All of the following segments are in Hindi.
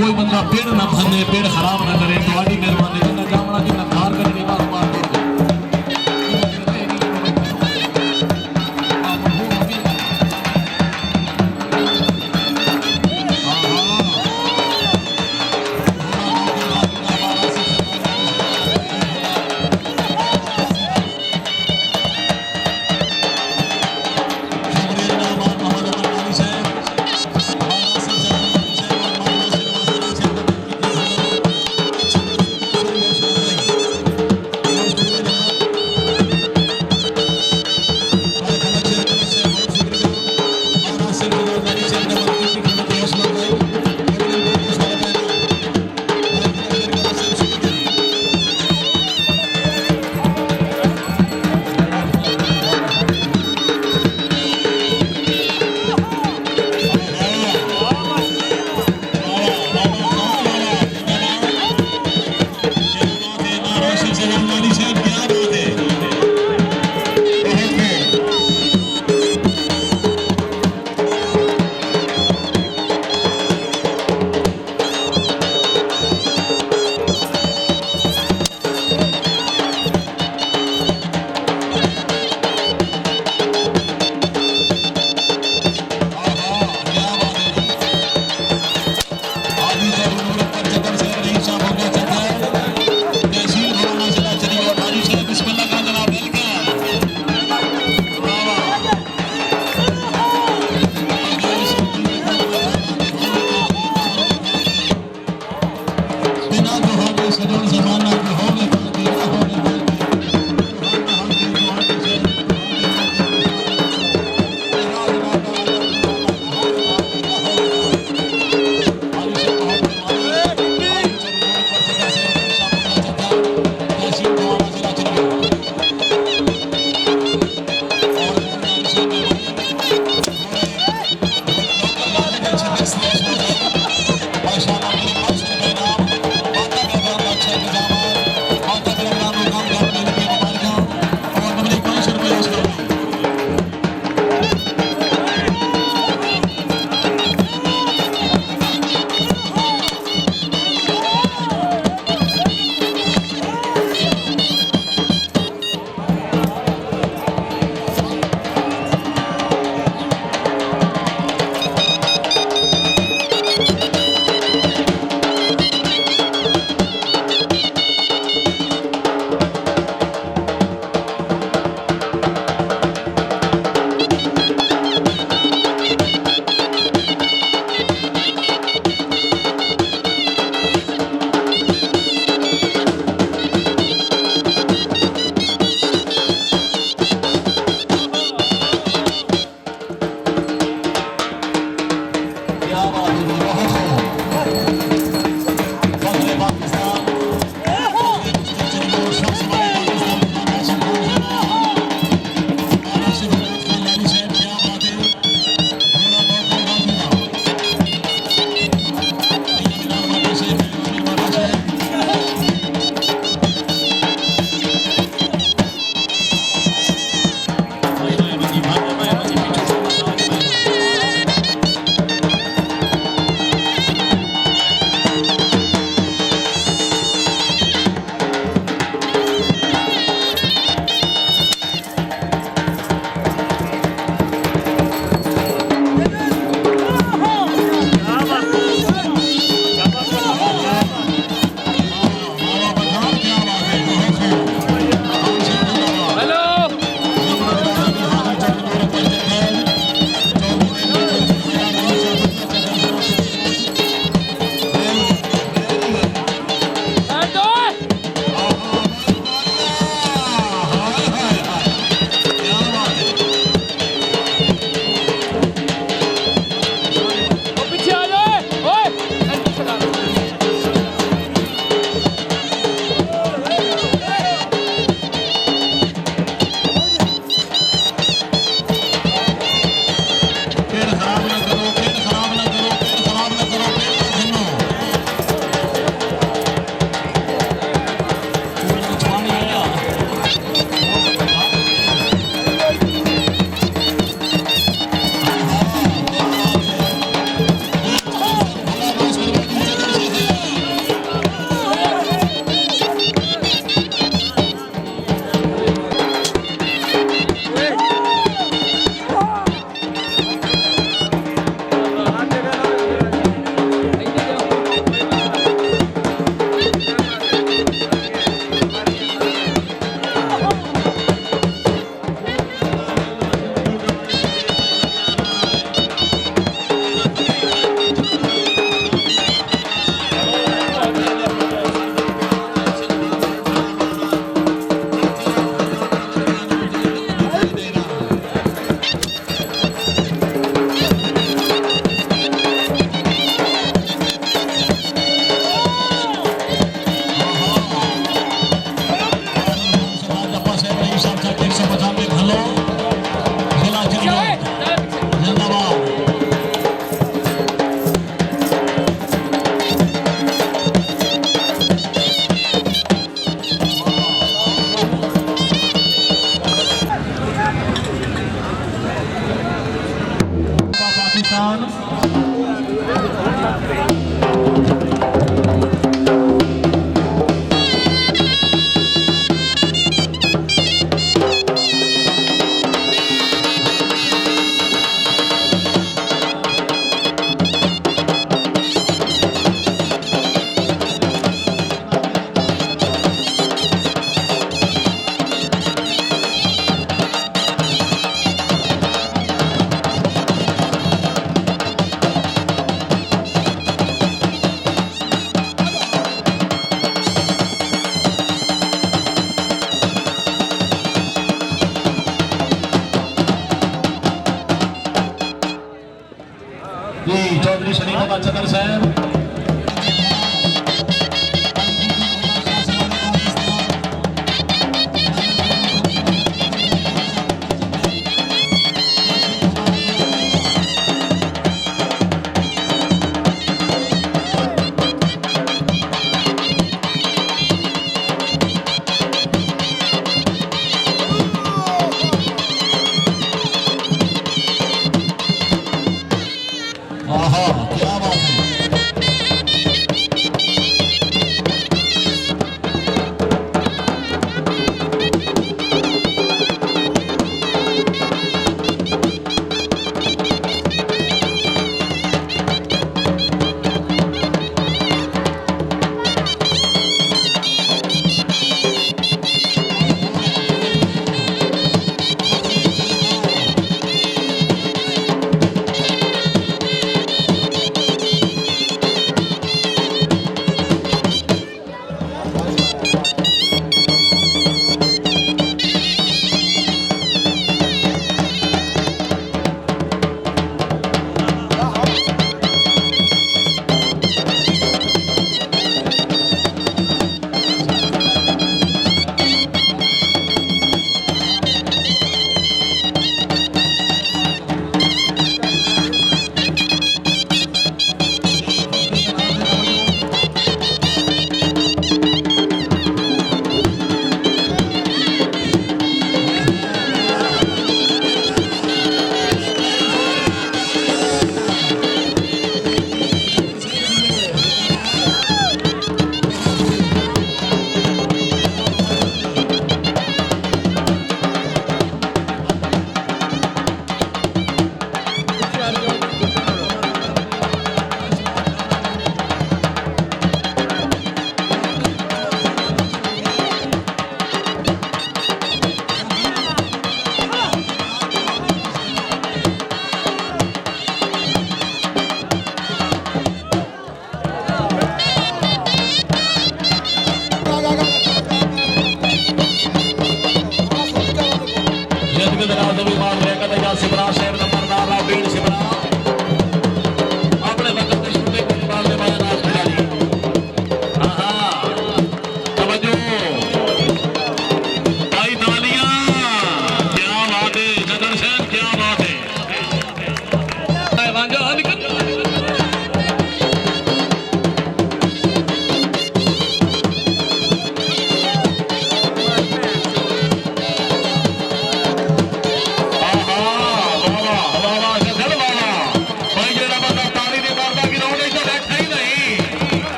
कोई बंदा पेड़ ना भन्ने पेड़ खराब ना करे तुम्हारी मेहरबानी जिन्ना जामना जिन्ना खार करनी बात मार दो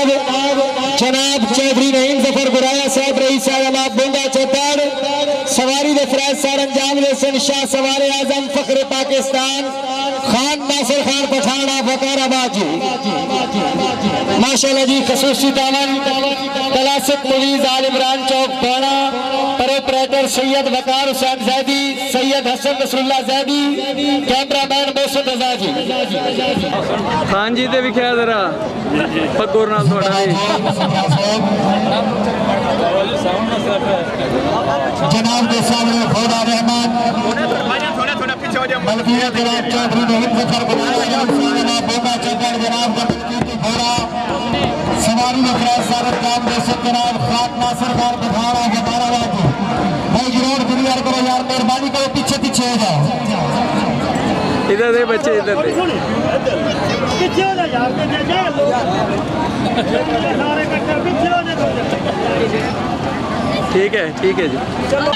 जनाब चौधरी नईम जफर गुराया साहब रईस साहब बोंगा चौपड़ सवारी दे फराज सार अंजाम दे शाह सवारे आजम फखर पाकिस्तान खान नासिर खान पठान फकार आबाजी माशाल्लाह जी खसूसी दामन क्लासिक मुवीज आल इमरान चौक पाना ऑपरेटर सैयद वकार हुसैन जैदी सैयद हसन रसूलुल्लाह जैदी कैमरामैन मोहसिन रजा जी खान जी ते भी ख्याल जरा पगोर नाल थोड़ा जनाब के सामने घोड़ा रहमान मलकिया जनाब चौधरी नईम जफर गुराया बोगा चौधरी जनाब का घोड़ा सवारी में खराज सारत काम दे जनाब खान नासिर खान पठान बतारा भाई गिरोड क्लियर करो यार मेहरबानी करो पीछे पीछे हो जाओ इधर दे बच्चे इधर दे पीछे हो जा यार सारे कट्टर पीछे हो जा ठीक है जी चलो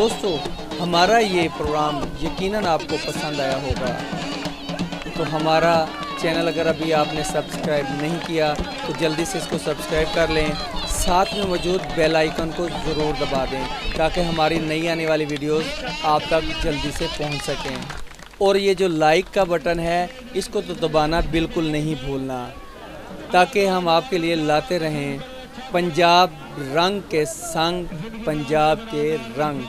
दोस्तों हमारा ये प्रोग्राम यकीनन आपको पसंद आया होगा, तो हमारा चैनल अगर अभी आपने सब्सक्राइब नहीं किया तो जल्दी से इसको सब्सक्राइब कर लें, साथ में मौजूद बेल आइकन को ज़रूर दबा दें ताकि हमारी नई आने वाली वीडियोस आप तक जल्दी से पहुंच सकें। और ये जो लाइक का बटन है इसको तो दबाना बिल्कुल नहीं भूलना, ताकि हम आपके लिए लाते रहें पंजाब रंग के संग पंजाब के रंग।